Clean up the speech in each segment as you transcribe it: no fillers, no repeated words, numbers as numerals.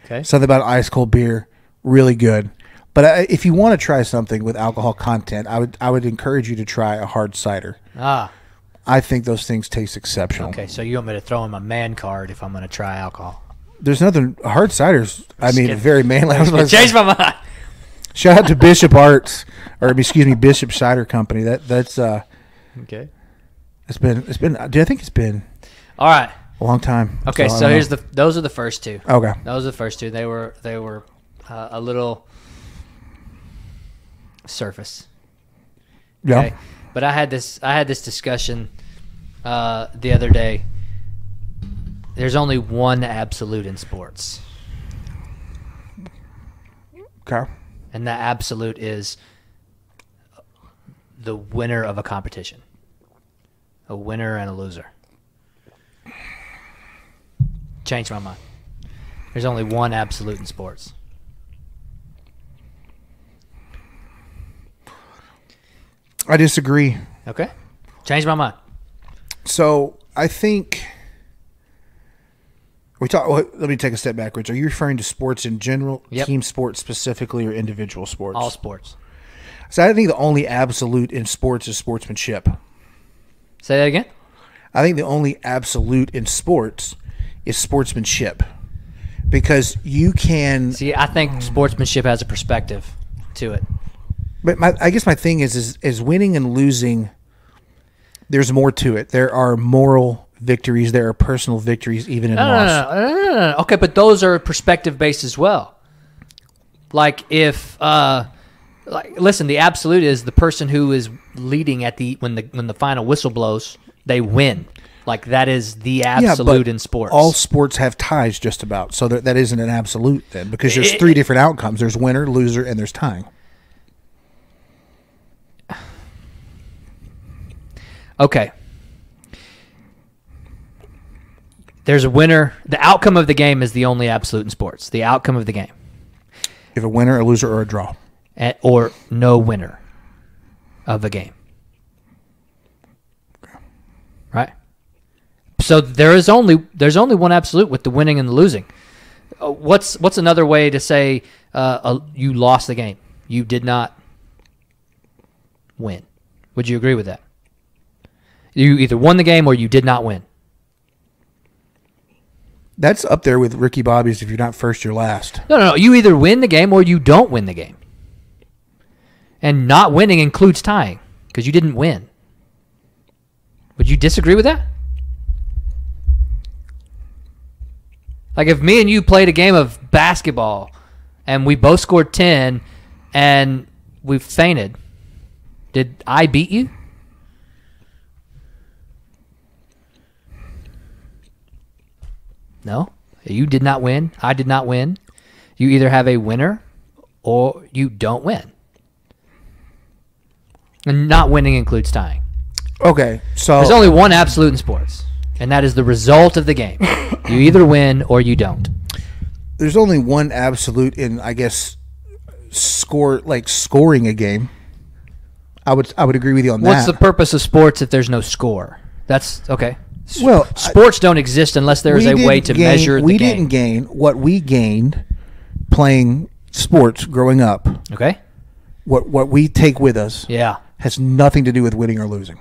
Okay. Something about ice cold beer, really good. But if you want to try something with alcohol content, I would encourage you to try a hard cider. I think those things taste exceptional. Okay, so you want me to throw in my man card if I'm going to try alcohol? There's nothing hard ciders. I mean, very manly. Change my mind. Shout out to Bishop Arts, or excuse me, Bishop Cider Company. That's okay. It's been. Dude, I think it's been. All right. A long time. Okay, so here's those are the first two. Okay. Those are the first two. They were a little surface. Yeah. Okay? But I had this discussion the other day. There's only one absolute in sports. Okay. And that absolute is the winner of a competition. A winner and a loser. Changed my mind. There's only one absolute in sports. I disagree. Okay. Changed my mind. So I think let me take a step backwards. Are you referring to sports in general, team sports specifically, or individual sports? All sports. So I think the only absolute in sports is sportsmanship. Say that again? I think the only absolute in sports is sportsmanship. Because you can... See, I think sportsmanship has a perspective to it. But I guess my thing is winning and losing, there's more to it. There are moral victories. There are personal victories, even in loss. No. Okay, but those are perspective-based as well. Like if... listen, the absolute is the person who is leading at when the final whistle blows, they win. Like that is the absolute in sports. All sports have ties, just about. So that isn't an absolute then, because there's three different outcomes. There's winner, loser, and there's tying. Okay. There's a winner. The outcome of the game is the only absolute in sports. The outcome of the game. If a winner, a loser, or a draw. Or no winner of a game. Right? So there's only one absolute with the winning and the losing. What's another way to say you lost the game? You did not win. Would you agree with that? You either won the game or you did not win. That's up there with Ricky Bobby's if you're not first, you're last. No. You either win the game or you don't win the game. And not winning includes tying because you didn't win. Would you disagree with that? Like if me and you played a game of basketball and we both scored 10 and we fainted, did I beat you? No. You did not win. I did not win. You either have a winner or you don't win. And not winning includes tying. Okay, so... There's only one absolute in sports, and that is the result of the game. You either win or you don't. There's only one absolute in, I guess, scoring a game. I would agree with you on that. What's the purpose of sports if there's no score? That's okay. Well, sports don't exist unless there is a way to measure the game. We didn't gain what we gained playing sports growing up. Okay. What we take with us has nothing to do with winning or losing.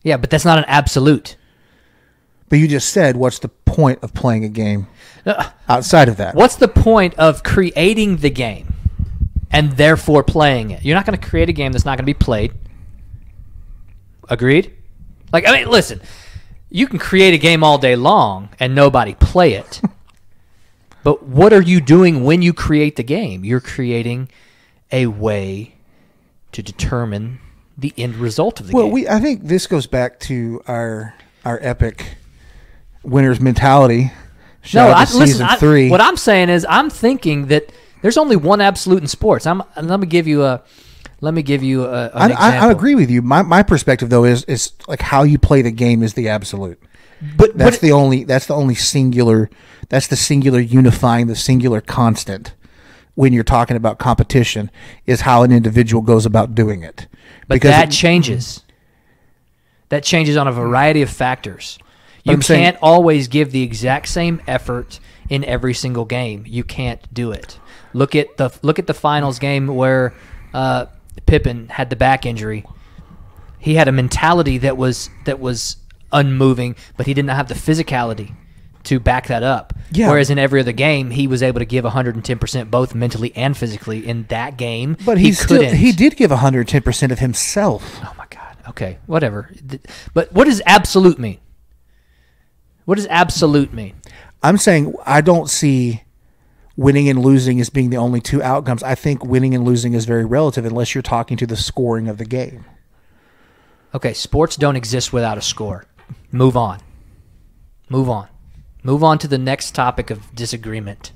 Yeah, but that's not an absolute. But you just said, what's the point of playing a game outside of that? What's the point of creating the game and therefore playing it? You're not going to create a game that's not going to be played. Agreed? Like, I mean, listen, you can create a game all day long and nobody play it. But what are you doing when you create the game? You're creating a way to determine the end result of the game. Well, I think this goes back to our epic winner's mentality. Season 3. What I'm saying is, I'm thinking that there's only one absolute in sports. Let me give you an example. I agree with you. My perspective though is like how you play the game is the absolute. But that's the singular unifying, the singular constant when you're talking about competition is how an individual goes about doing it. But that changes. That changes on a variety of factors. You can't always give the exact same effort in every single game. You can't do it. Look at the finals game where Pippen had the back injury. He had a mentality that was unmoving, but he did not have the physicality to back that up. Yeah. Whereas in every other game, he was able to give 110% both mentally and physically. In that game, but he did give 110% of himself. Oh my God. Okay, whatever. But what does absolute mean? What does absolute mean? I'm saying I don't see winning and losing as being the only two outcomes. I think winning and losing is very relative unless you're talking to the scoring of the game. Okay, sports don't exist without a score. Move on. Move on. Move on to the next topic of disagreement,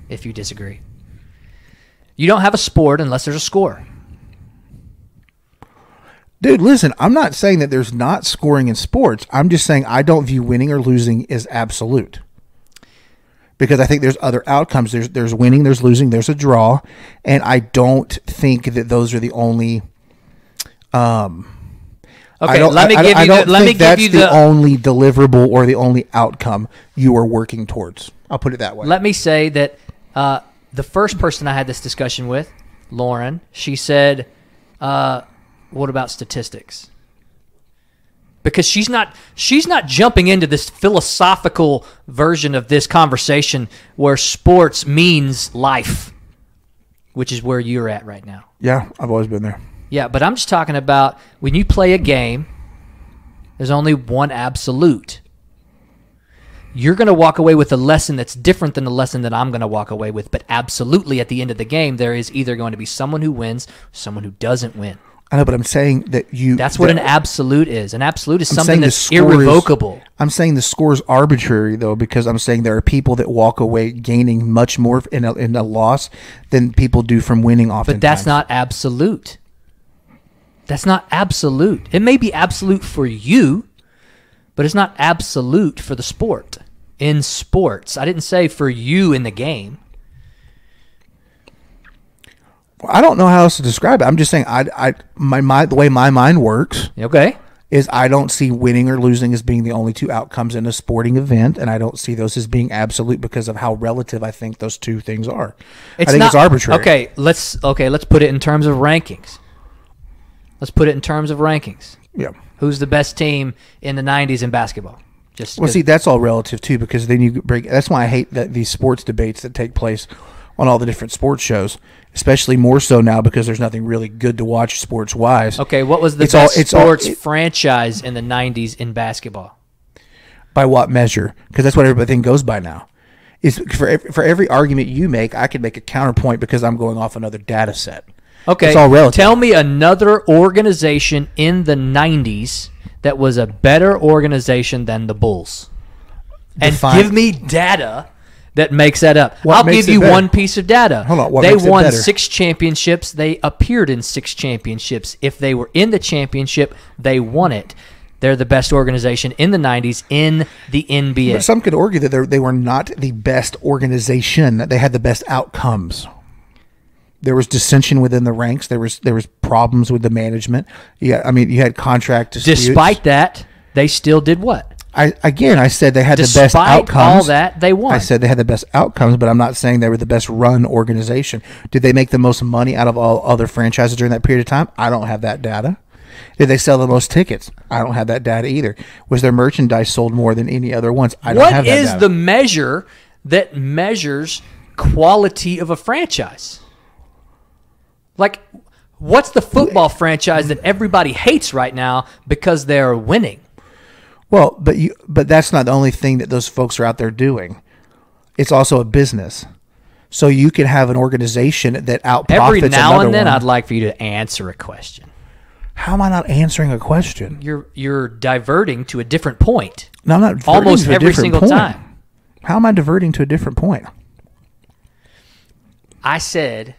if you disagree. You don't have a sport unless there's a score. Dude, listen, I'm not saying that there's not scoring in sports. I'm just saying I don't view winning or losing as absolute. Because I think there's other outcomes. There's winning, there's losing, there's a draw. And I don't think that those are the only... Okay, let me give you the only deliverable or the only outcome you are working towards. I'll put it that way. Let me say that the first person I had this discussion with, Lauren, she said, what about statistics? Because she's not jumping into this philosophical version of this conversation where sports means life, which is where you're at right now. Yeah, I've always been there. Yeah, but I'm just talking about when you play a game, there's only one absolute. You're going to walk away with a lesson that's different than the lesson that I'm going to walk away with. But absolutely, at the end of the game, there is either going to be someone who wins or someone who doesn't win. I know, but I'm saying that that's what an absolute is. An absolute is something that's irrevocable. I'm saying the score is arbitrary, though, because I'm saying there are people that walk away gaining much more in a loss than people do from winning oftentimes. But that's not absolute. That's not absolute. It may be absolute for you, but it's not absolute for the sport. In sports, I didn't say for you in the game. Well, I don't know how else to describe it. I'm just saying the way my mind works. Okay. Is I don't see winning or losing as being the only two outcomes in a sporting event, and I don't see those as being absolute because of how relative I think those two things are. I think it's arbitrary. Okay, let's put it in terms of rankings. Yeah. Who's the best team in the 90s in basketball? Well, see, that's all relative too, because then you break. That's why I hate these sports debates that take place on all the different sports shows, especially more so now because there's nothing really good to watch sports-wise. Okay, what was the best sports franchise in the 90s in basketball? By what measure? Because that's what everything goes by now. Is for every argument you make, I can make a counterpoint because I'm going off another data set. Okay, it's all relative. Tell me another organization in the 90s that was a better organization than the Bulls. And give me data that makes that up. I'll give you one piece of data. Hold on. They won 6 championships. They appeared in 6 championships. If they were in the championship, they won it. They're the best organization in the 90s in the NBA. But some could argue that they were not the best organization. They had the best outcomes. There was dissension within the ranks. There was problems with the management. Yeah, I mean, you had contract disputes. Despite that, they still did what? I said they had the best outcomes. Despite all that, they won. I said they had the best outcomes, but I'm not saying they were the best run organization. Did they make the most money out of all other franchises during that period of time? I don't have that data. Did they sell the most tickets? I don't have that data either. Was their merchandise sold more than any other ones? I don't have that data. What is the measure that measures quality of a franchise? Like, what's the football franchise that everybody hates right now because they're winning? Well, but that's not the only thing that those folks are out there doing. It's also a business. So you can have an organization that outprofits every now and then one. I'd like for you to answer a question. How am I not answering a question? You're diverting to a different point. No, I'm not. Almost every single time. How am I diverting to a different point? I said,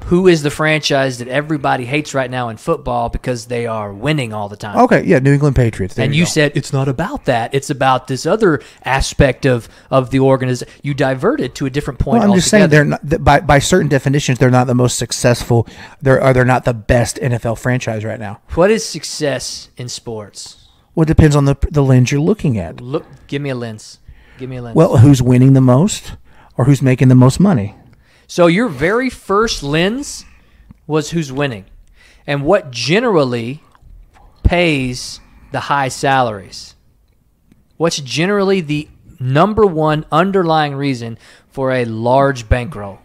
who is the franchise that everybody hates right now in football because they are winning all the time? Okay, yeah, New England Patriots. And you said it's not about that. It's about this other aspect of the organization. You diverted to a different point. Well, I'm just saying they're not, by certain definitions, they're not the most successful. They're not the best NFL franchise right now. What is success in sports? Well, it depends on the lens you're looking at. Give me a lens. Give me a lens. Well, who's winning the most or who's making the most money? So your very first lens was who's winning and what generally pays the high salaries. What's generally the number one underlying reason for a large bankroll?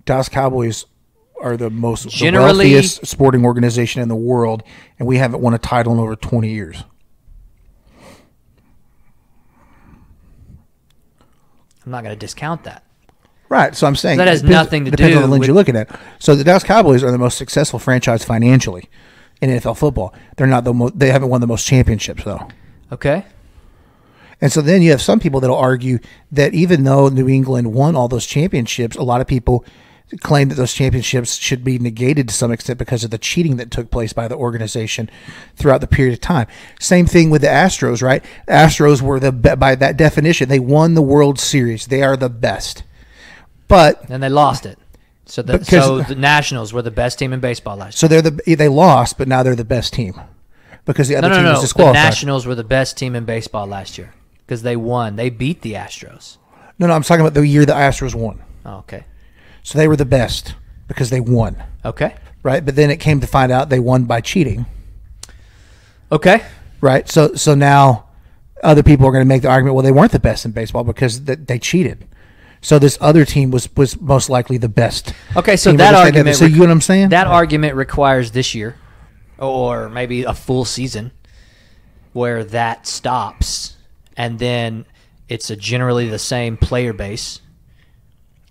Dallas Cowboys are the Generally, wealthiest sporting organization in the world, and we haven't won a title in over 20 years. I'm not going to discount that. Right, so I'm saying that has nothing to depends do on the lens with, you're looking at. So the Dallas Cowboys are the most successful franchise financially in NFL football. They're not they haven't won the most championships though. Okay. And so then you have some people that'll argue that even though New England won all those championships, a lot of people claim that those championships should be negated to some extent because of the cheating that took place by the organization throughout the period of time. Same thing with the Astros, right? The Astros were by that definition, they won the World Series. They are the best. But and they lost it. So the Nationals were the best team in baseball last year. So they lost, but now they're the best team because the other team was disqualified. The Nationals were the best team in baseball last year because they won. They beat the Astros. No, I'm talking about the year the Astros won. Oh, okay. So they were the best because they won. Okay. Right, but then it came to find out they won by cheating. Okay. Right, so now other people are going to make the argument, well, they weren't the best in baseball because they cheated. So this other team was most likely the best. Okay, so that argument. So you know what I'm saying? That argument requires this year, or maybe a full season, where that stops, and then it's generally the same player base.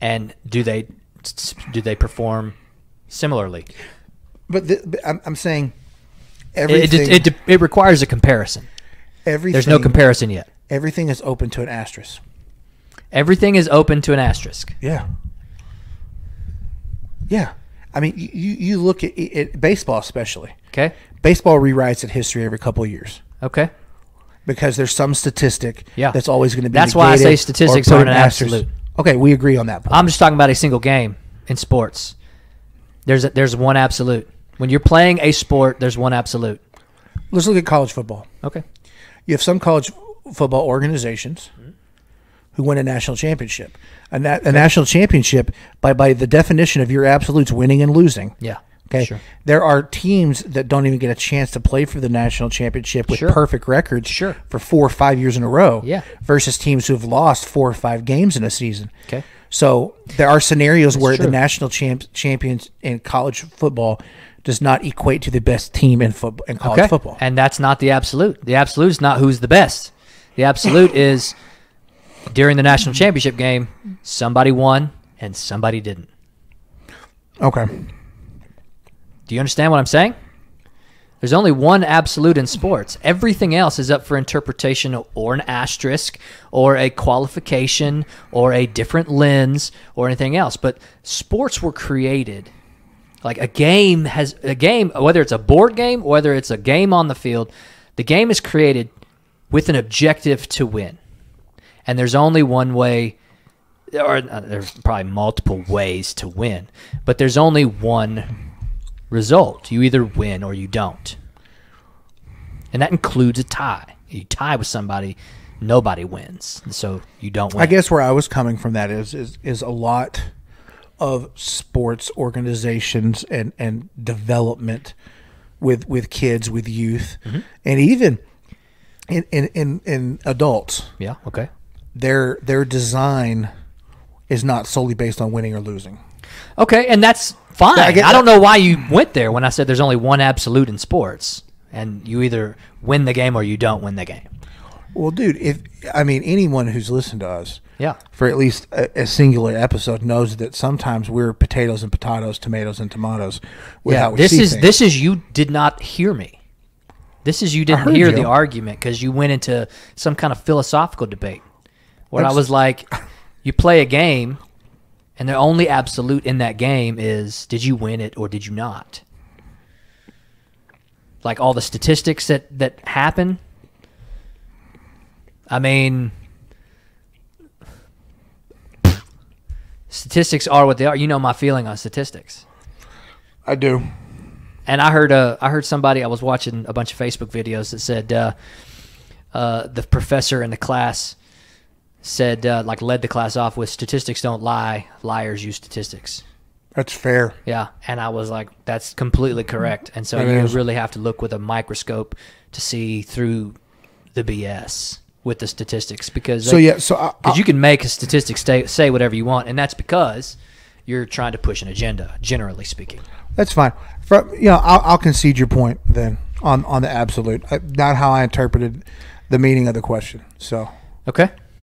And do they perform similarly? But I'm saying everything. It requires a comparison. There's no comparison yet. Everything is open to an asterisk. Everything is open to an asterisk. Yeah. Yeah. I mean, you look at baseball especially. Okay. Baseball rewrites its history every couple of years. Okay. Because there's some statistic that's always going to be That's why I say statistics aren't an absolute. Okay, we agree on that point. I'm just talking about a single game in sports. There's one absolute. When you're playing a sport, there's one absolute. Let's look at college football. Okay. You have some college football organizations who win a national championship. A national championship, by the definition of your absolutes, winning and losing. Yeah. Okay. Sure. There are teams that don't even get a chance to play for the national championship with perfect records for 4 or 5 years in a row. Yeah. Versus teams who have lost 4 or 5 games in a season. Okay. So there are scenarios where the national champions in college football does not equate to the best team in college football. And that's not the absolute. The absolute is not who's the best. The absolute is during the national championship game, somebody won and somebody didn't. Okay. Do you understand what I'm saying? There's only one absolute in sports. Everything else is up for interpretation or an asterisk or a qualification or a different lens or anything else. But sports were created. Like a game, whether it's a board game, whether it's a game on the field, the game is created with an objective to win. And there's only one way, or there's probably multiple ways to win, but there's only one result. You either win or you don't. And that includes a tie. You tie with somebody, nobody wins. So you don't win. I guess where I was coming from that is a lot of sports organizations and development with kids, with youth, and even in adults. Yeah, okay. Their design is not solely based on winning or losing. Okay, and that's fine. I don't know why you went there when I said there's only one absolute in sports, and you either win the game or you don't win the game. Well, dude, anyone who's listened to us for at least a singular episode knows that sometimes we're potatoes and potatoes, tomatoes and tomatoes. This is you did not hear me. This is you didn't hear the argument because you went into some kind of philosophical debate where I was like, you play a game, and the only absolute in that game is did you win it or did you not? Like all the statistics that happen. I mean, statistics are what they are. You know my feeling on statistics. I do. And I heard somebody, I was watching a bunch of Facebook videos that said the professor in the class said, led the class off with statistics don't lie, liars use statistics. That's fair. Yeah, and I was like, that's completely correct. And so really have to look with a microscope to see through the BS with the statistics because you can make a statistic say whatever you want, and that's because you're trying to push an agenda, generally speaking. That's fine. I'll concede your point then on the absolute. Not how I interpreted the meaning of the question. So okay.